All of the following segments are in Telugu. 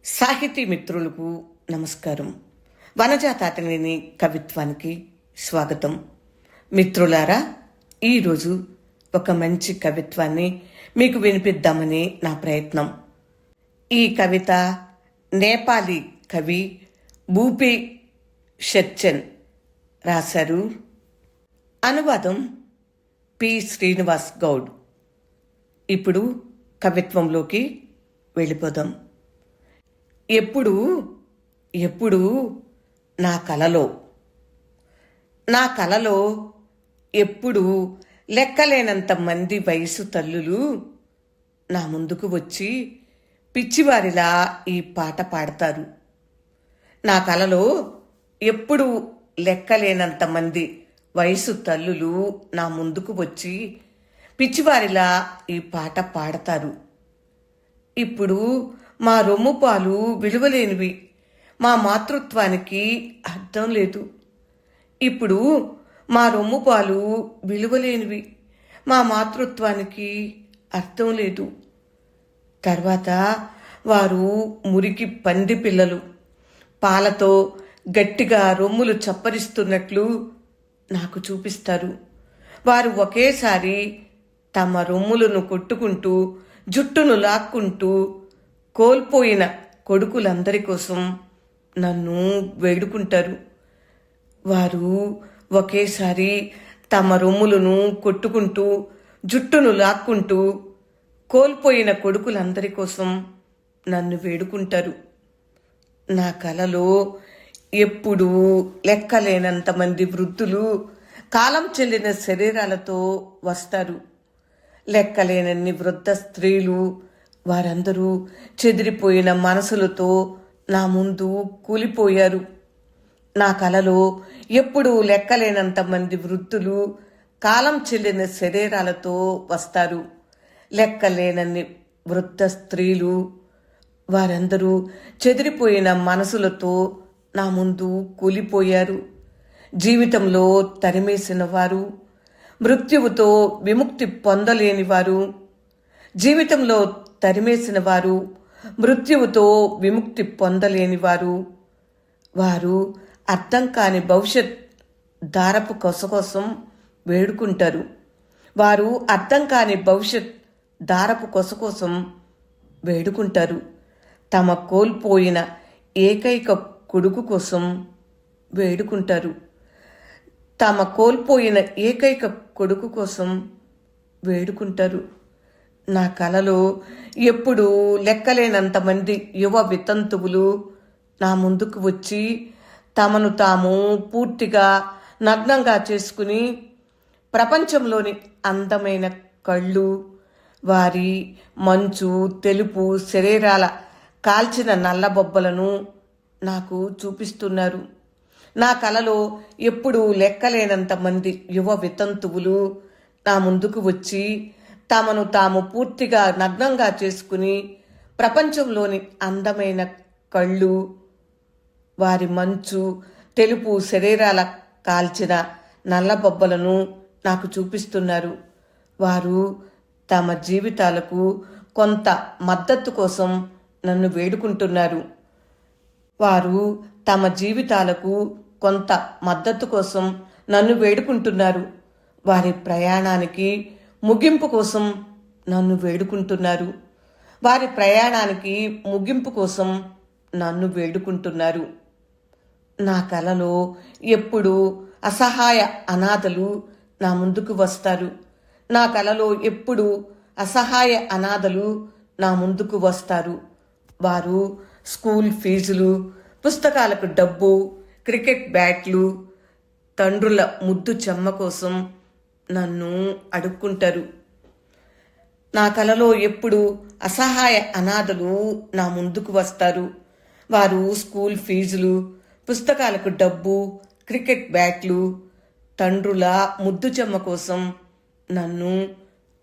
సాహితీ మిత్రులకు నమస్కారం. వనజాతాతనేని కవిత్వానికి స్వాగతం. మిత్రులారా, ఈరోజు ఒక మంచి కవిత్వాన్ని మీకు వినిపిద్దామని నా ప్రయత్నం. ఈ కవిత నేపాలీ కవి భూపే షెర్చన్ రాశారు. అనువాదం పి శ్రీనివాస్ గౌడ్. ఇప్పుడు కవిత్వంలోకి వెళ్ళిపోదాం. ఎప్పుడు నా కలలో ఎప్పుడు లెక్కలేనంత మంది వయసు తల్లులు నా ముందుకు వచ్చి పిచ్చివారిలా ఈ పాట పాడతారు. నా కలలో ఎప్పుడు లెక్కలేనంత మంది వయసు తల్లులు నా ముందుకు వచ్చి పిచ్చివారిలా ఈ పాట పాడతారు. ఇప్పుడు మా రొమ్ము పాలు విలువలేనివి, మా మాతృత్వానికి అర్థం లేదు. ఇప్పుడు మా రొమ్ము పాలు విలువలేనివి, మా మాతృత్వానికి అర్థం లేదు. తర్వాత వారు మురికి పంది పిల్లలు పాలతో గట్టిగా రొమ్ములు చప్పరిస్తున్నట్లు నాకు చూపిస్తారు. వారు ఒకేసారి తమ రొమ్ములను కొట్టుకుంటూ, జుట్టును లాక్కుంటూ కోల్పోయిన కొడుకులందరి కోసం నన్ను వేడుకుంటారు. వారు ఒకేసారి తమ రొమ్ములను కొట్టుకుంటూ, జుట్టును లాక్కుంటూ కోల్పోయిన కొడుకులందరి కోసం నన్ను వేడుకుంటారు. నా కలలో ఎప్పుడూ లెక్కలేనంత మంది వృద్ధులు కాలం చెల్లిన శరీరాలతో వస్తారు. లెక్కలేనన్ని వృద్ధ స్త్రీలు, వారందరూ చెదిరిపోయిన మనసులతో నా ముందు కూలిపోయారు. నా కలలో ఎప్పుడూ లెక్కలేనంత మంది వృద్ధులు కాలం చెల్లిన శరీరాలతో వస్తారు. లెక్కలేనన్ని వృద్ధ స్త్రీలు, వారందరూ చెదిరిపోయిన మనసులతో నా ముందు కూలిపోయారు. జీవితంలో తరిమేసిన వారు, మృత్యువుతో విముక్తి పొందలేని వారు, జీవితంలో తరిమేసిన వారు, మృత్యువుతో విముక్తి పొందలేని వారు, వారు అర్థం కాని భవిష్యత్ దారపు కొస కోసం వేడుకుంటారు. వారు అర్థం కాని భవిష్యత్ దారపు కొస కోసం వేడుకుంటారు. తమ కోల్పోయిన ఏకైక కొడుకు కోసం వేడుకుంటారు. తమ కోల్పోయిన ఏకైక కొడుకు కోసం వేడుకుంటారు. నా కలలో ఎప్పుడు లెక్కలేనంత మంది యువ వితంతువులు నా ముందుకు వచ్చి తమను తాము పూర్తిగా నగ్నంగా చేసుకుని ప్రపంచంలోని అందమైన కళ్ళు, వారి మంచు తెలుపు శరీరాల కాల్చిన నల్లబొబ్బలను నాకు చూపిస్తున్నారు. నా కలలో ఎప్పుడు లెక్కలేనంత మంది యువ వితంతువులు నా ముందుకు వచ్చి తమను తాము పూర్తిగా నగ్నంగా చేసుకుని ప్రపంచంలోని అందమైన కళ్ళు, వారి మంచు తెలుపు శరీరాల కాల్చిన నల్లబొబ్బలను నాకు చూపిస్తున్నారు. వారు తమ జీవితాలకు కొంత మద్దతు కోసం నన్ను వేడుకుంటున్నారు. వారు తమ జీవితాలకు కొంత మద్దతు కోసం నన్ను వేడుకుంటున్నారు. వారి ప్రయాణానికి ముగింపు కోసం నన్ను వేడుకుంటున్నారు. వారి ప్రయాణానికి ముగింపు కోసం నన్ను వేడుకుంటున్నారు. నా కలలో ఎప్పుడు అసహాయ అనాథలు నా ముందుకు వస్తారు. నా కలలో ఎప్పుడు అసహాయ అనాథలు నా ముందుకు వస్తారు. వారు స్కూల్ ఫీజులు, పుస్తకాలకు డబ్బు, క్రికెట్ బ్యాట్లు, తండ్రుల ముద్దు చెమ్మ కోసం నన్ను అడుక్కుంటారు. నా కలలో ఎప్పుడు అసహాయ అనాథలు నా ముందుకు వస్తారు. వారు స్కూల్ ఫీజులు, పుస్తకాలకు డబ్బు, క్రికెట్ బ్యాట్లు, తండ్రుల ముద్దు చెమ్మ కోసం నన్ను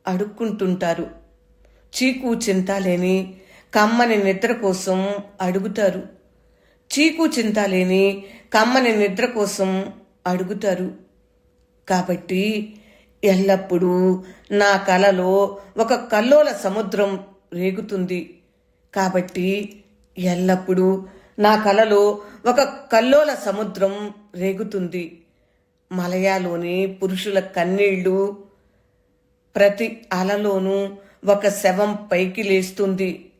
అడుక్కుంటుంటారు. చీకు చింత లేని కమ్మని నిద్ర కోసం అడుగుతారు. చీకు చింత లేని కమ్మని నిద్ర కోసం అడుగుతారు. కాబట్టి ఎల్లప్పుడూ నా కలలో ఒక కల్లోల సముద్రం రేగుతుంది. కాబట్టి ఎల్లప్పుడూ నా కలలో ఒక కల్లోల సముద్రం రేగుతుంది. మలయాలోని పురుషుల కన్నీళ్లు, ప్రతి అలలోనూ ఒక శవం పైకి లేస్తుంది,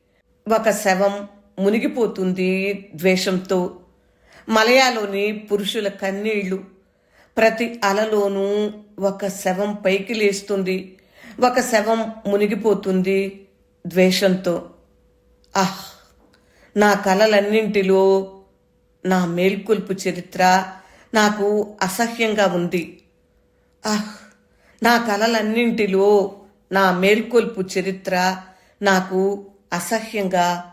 ఒక శవం మునిగిపోతుంది ద్వేషంతో. మలయాలోని పురుషుల కన్నీళ్లు, ప్రతి అలలోనూ ఒక శవం పైకి లేస్తుంది, ఒక శవం మునిగిపోతుంది ద్వేషంతో. నా కలలన్నింటిలో నా మేల్కొల్పు చరిత్ర నాకు అసహ్యంగా ఉంది. నా కలలన్నింటిలో నా మేల్కొల్పు చరిత్ర నాకు అసహ్యంగా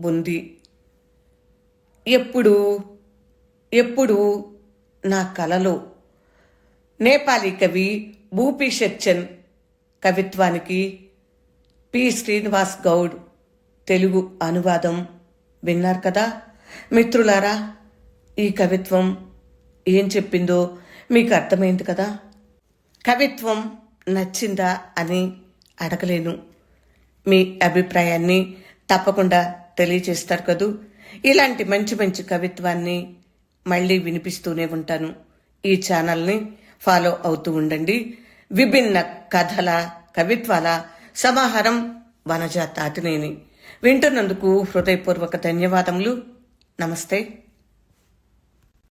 ఉంది. ఎప్పుడు నా కలలో నేపాలీ కవి భూపి షెట్చన్ కవిత్వానికి పి. శ్రీనివాస్ గౌడ్ తెలుగు అనువాదం విన్నారు కదా మిత్రులారా. ఈ కవిత్వం ఏం చెప్పిందో మీకు అర్థమైంది కదా. కవిత్వం నచ్చిందా అని అడగలేను. మీ అభిప్రాయాన్ని తప్పకుండా తెలియజేస్తారు కదూ. ఇలాంటి మంచి మంచి కవిత్వాన్ని మళ్ళీ వినిపిస్తూనే ఉంటాను. ఈ ఛానల్ని ఫాలో అవుతూ ఉండండి. విభిన్న కథల కవిత్వాల సమాహారం వనజ తాటినేని. వింటున్నందుకు హృదయపూర్వక ధన్యవాదములు. నమస్తే.